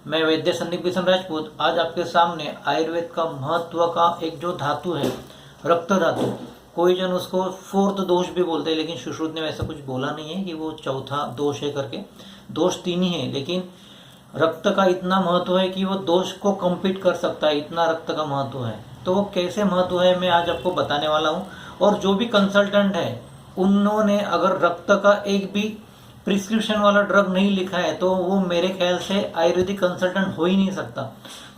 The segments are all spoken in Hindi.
मैं वैद्य संदीप किशन राजपूत आज आपके सामने आयुर्वेद का महत्व का एक जो धातु है रक्त धातु, कोई जन उसको फोर्थ दोष भी बोलते हैं, लेकिन सुश्रुत ने वैसा कुछ बोला नहीं है कि वो चौथा दोष है करके। दोष 3 ही है, लेकिन रक्त का इतना महत्व है कि वो दोष को कंप्लीट कर सकता है, इतना रक्त का महत्व है। तो वो कैसे महत्व है मैं आज आपको बताने वाला हूँ। और जो भी कंसल्टेंट है उन्होंने अगर रक्त का एक भी प्रिस्क्रिप्शन वाला ड्रग नहीं लिखा है तो वो मेरे ख्याल से आयुर्वेदिक कंसल्टेंट हो ही नहीं सकता।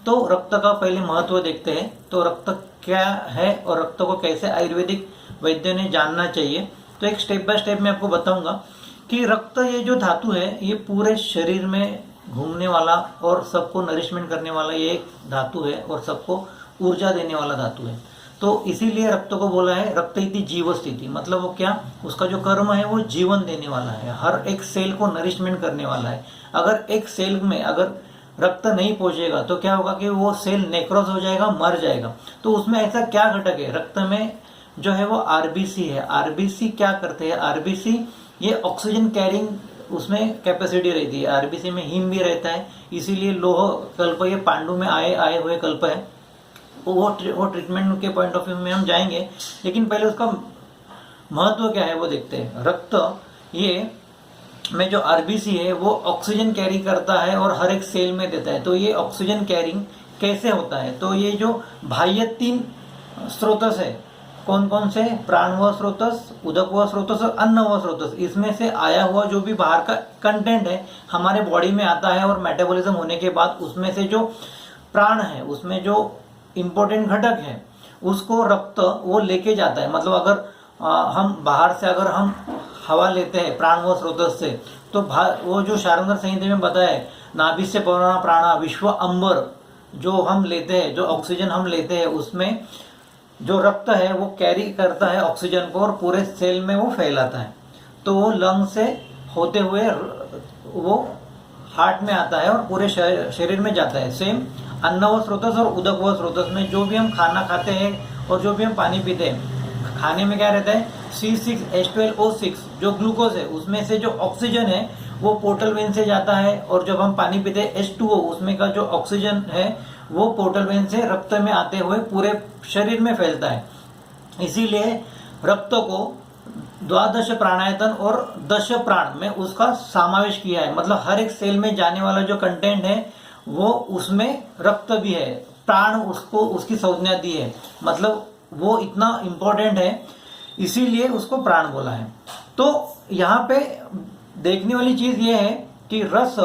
तो रक्त का पहले महत्व देखते हैं। तो रक्त क्या है और रक्त को कैसे आयुर्वेदिक वैद्य ने जानना चाहिए। तो एक स्टेप बाय स्टेप मैं आपको बताऊंगा कि रक्त ये जो धातु है ये पूरे शरीर में घूमने वाला और सबको नरिशमेंट करने वाला ये एक धातु है और सबको ऊर्जा देने वाला धातु है। तो इसीलिए रक्त को बोला है रक्त इति जीव स्थिति, मतलब वो क्या, उसका जो कर्म है वो जीवन देने वाला है, हर एक सेल को नरिशमेंट करने वाला है। अगर एक सेल में अगर रक्त नहीं पहुंचेगा तो क्या होगा कि वो सेल नेक्रोस हो जाएगा, मर जाएगा। तो उसमें ऐसा क्या घटक है रक्त में जो है वो आरबीसी है। आरबीसी क्या करते हैं, आरबीसी ये ऑक्सीजन कैरिंग उसमें कैपेसिटी रहती है। आरबीसी में हीम भी रहता है, इसीलिए लोह कल्प ये पांडु में आए हुए कल्प है। वो ट्रीटमेंट के पॉइंट ऑफ व्यू में हम जाएंगे, लेकिन पहले उसका महत्व क्या है वो देखते हैं। रक्त ये में जो आरबीसी है वो ऑक्सीजन कैरी करता है और हर एक सेल में देता है। तो ये ऑक्सीजन कैरिंग कैसे होता है, तो ये जो बाह्य 3 स्रोतस है, कौन कौन से, प्राण व स्रोतस, उदक व स्रोतस और अन्न व स्रोतस, इसमें से आया हुआ जो भी बाहर का कंटेंट है हमारे बॉडी में आता है और मेटाबॉलिज्म होने के बाद उसमें से जो प्राण है, उसमें जो इंपॉर्टेंट घटक है उसको रक्त वो लेके जाता है। मतलब अगर हम बाहर से अगर हम हवा लेते हैं प्राण व स्रोतस से, तो वो जो शारंगर संहिता में बताया है नाभि से पवना प्राणा विश्व अंबर, जो हम लेते हैं, जो ऑक्सीजन हम लेते हैं, उसमें जो रक्त है वो कैरी करता है ऑक्सीजन को और पूरे सेल में वो फैलाता है। तो वो लंग से होते हुए वो हार्ट में आता है और पूरे शरीर में जाता है। सेम अन्न व स्रोतस और उदक व स्रोतस में जो भी हम खाना खाते हैं और जो भी हम पानी पीते हैं, खाने में क्या रहता है C6H12O6 जो ग्लूकोज है, उसमें से जो ऑक्सीजन है वो पोर्टल वेन से जाता है। और जब हम पानी पीते हैं H2O, उसमें का जो ऑक्सीजन है वो पोर्टल वेन से रक्त में आते हुए पूरे शरीर में फैलता है। इसीलिए रक्त को 12 प्राणायतन और 10 प्राण में उसका समावेश किया है। मतलब हर एक सेल में जाने वाला जो कंटेंट है वो उसमें रक्त भी है, प्राण उसको उसकी संज्ञा दी है, मतलब वो इतना इंपॉर्टेंट है, इसीलिए उसको प्राण बोला है। तो यहाँ पे देखने वाली चीज ये है कि रस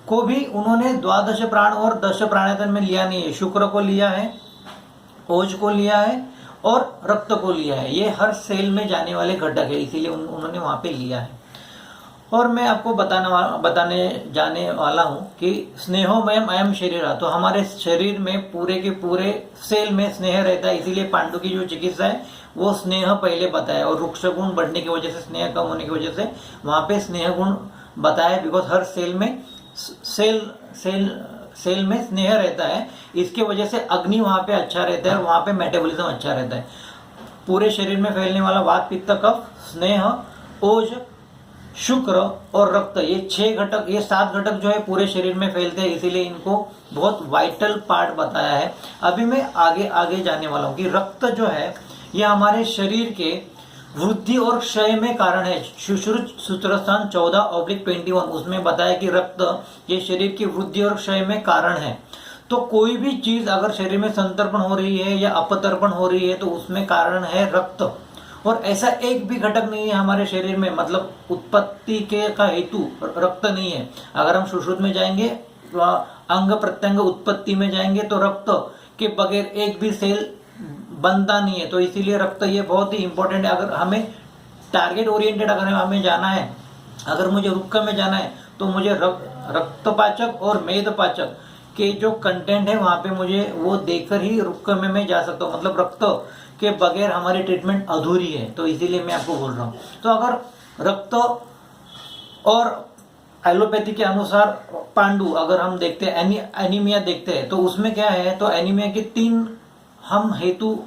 को भी उन्होंने 12 प्राण और 10 प्राणायतन में लिया नहीं है। शुक्र को लिया है, ओज को लिया है और रक्त को लिया है। ये हर सेल में जाने वाले घटक है, इसीलिए उन्होंने वहां पे लिया है। और मैं आपको बताने जाने वाला हूं कि स्नेहोमयम अयम शरीर, तो हमारे शरीर में पूरे के पूरे सेल में स्नेह रहता है। इसीलिए पांडु की जो चिकित्सा है वो स्नेह पहले बताया, और रुक्ष गुण बढ़ने की वजह से, स्नेह कम होने की वजह से वहां पे स्नेह गुण बताया, बिकॉज हर सेल में सेल में स्नेह रहता है। इसके वजह से अग्नि वहां पे अच्छा रहता है और वहां पे मेटाबॉलिज्म अच्छा रहता है। पूरे शरीर में फैलने वाला वात पित्त कफ, स्नेह, ओज, शुक्र और रक्त, ये 6 घटक, ये 7 घटक जो है पूरे शरीर में फैलते हैं, इसीलिए इनको बहुत वाइटल पार्ट बताया है। अभी मैं आगे जाने वाला हूं कि रक्त जो है ये हमारे शरीर के वृद्धि और क्षय में कारण है। सुश्रुत सूत्रस्थान 14/21 उसमें बताया कि रक्त ये शरीर की वृद्धि और क्षय में कारण है। तो कोई भी चीज अगर शरीर में संतर्पण हो रही है या अपतर्पण हो रही है तो उसमें कारण है रक्त। और ऐसा एक भी घटक नहीं है हमारे शरीर में, मतलब उत्पत्ति के का हेतु रक्त नहीं है। अगर हम सुश्रुत में जाएंगे, अंग प्रत्यंग उत्पत्ति में जाएंगे, तो रक्त के बगैर एक भी सेल बनता नहीं है। तो इसीलिए रक्त ये बहुत ही इंपॉर्टेंट है। अगर हमें टारगेट ओरिएंटेड अगर हमें जाना है, अगर मुझे रुक्क में जाना है, तो मुझे रक्तपाचक और मेदपाचक के जो कंटेंट है वहां पे मुझे वो देकर ही रुक्क में मैं जा सकता हूँ। मतलब रक्त के बगैर हमारी ट्रीटमेंट अधूरी है, तो इसीलिए मैं आपको बोल रहा हूँ। तो अगर रक्त और एलोपैथी के अनुसार पांडु अगर हम देखते हैं, एनीमिया देखते हैं, तो उसमें क्या है, तो एनीमिया के 3 हम हेतु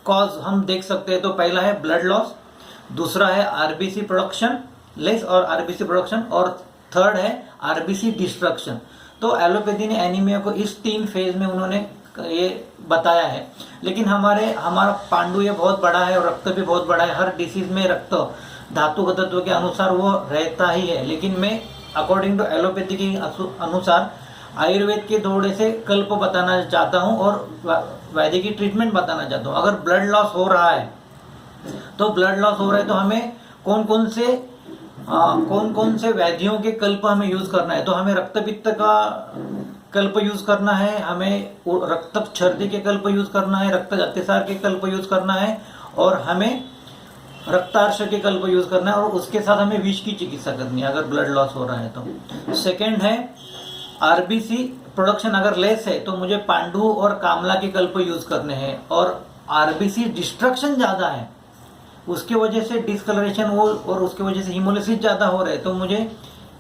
कॉज हम देख सकते हैं। तो पहला है ब्लड लॉस, दूसरा है आरबीसी प्रोडक्शन लेस और आरबीसी प्रोडक्शन, और थर्ड है आरबीसी डिस्ट्रक्शन। तो एलोपैथी ने एनीमिया को इस 3 फेज में उन्होंने ये बताया है। लेकिन हमारा पांडु ये बहुत बड़ा है और रक्त भी बहुत बड़ा है। हर डिसीज में रक्त धातु तत्व के अनुसार वो रहता ही है। लेकिन मैं अकॉर्डिंग टू एलोपैथी के अनुसार आयुर्वेद के थोड़े से कल्प बताना चाहता हूँ और वैदिक की ट्रीटमेंट बताना चाहता हूँ। अगर ब्लड लॉस हो रहा है तो हमें कौन कौन से व्याधियों के कल्प हमें यूज करना है। तो हमें रक्त पित्त का कल्प यूज करना है, हमें रक्त छर्दी के कल्प यूज करना है, रक्त अतिसार के कल्प यूज करना है और हमें रक्तार्श के कल्प यूज करना है और उसके साथ हमें विष की चिकित्सा करनी है अगर ब्लड लॉस हो रहा है तो। सेकेंड है आरबीसी प्रोडक्शन अगर लेस है तो मुझे पांडु और कामला के कल्प यूज करने हैं। और आरबीसी डिस्ट्रक्शन ज्यादा है, उसके वजह से डिस्कलरेशन और उसके वजह से हिमोलिसिस ज्यादा हो रहे हैं तो मुझे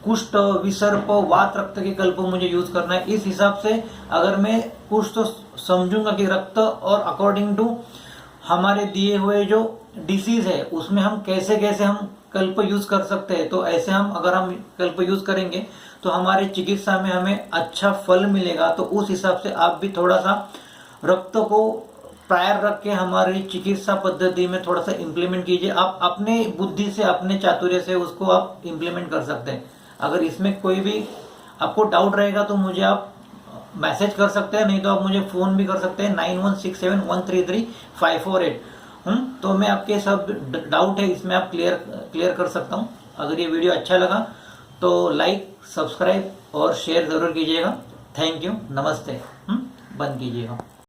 कुष्ठ, विसर्प, वात रक्त के कल्प मुझे यूज करना है। इस हिसाब से अगर मैं कुछ तो समझूंगा कि रक्त और अकॉर्डिंग टू हमारे दिए हुए जो डिसीज है उसमें हम कैसे हम कल्प यूज कर सकते हैं। तो ऐसे अगर हम कल्प यूज करेंगे तो हमारे चिकित्सा में हमें अच्छा फल मिलेगा। तो उस हिसाब से आप भी थोड़ा सा रक्त को प्रायर रख के हमारी चिकित्सा पद्धति में थोड़ा सा इम्प्लीमेंट कीजिए। आप अपने बुद्धि से, अपने चातुर्य से उसको आप इम्प्लीमेंट कर सकते हैं। अगर इसमें कोई भी आपको डाउट रहेगा तो मुझे आप मैसेज कर सकते हैं, नहीं तो आप मुझे फोन भी कर सकते हैं 9167133548। तो मैं आपके सब डाउट है इसमें आप क्लियर कर सकता हूँ। अगर ये वीडियो अच्छा लगा तो लाइक, सब्सक्राइब और शेयर जरूर कीजिएगा। थैंक यू, नमस्ते। बंद कीजिएगा।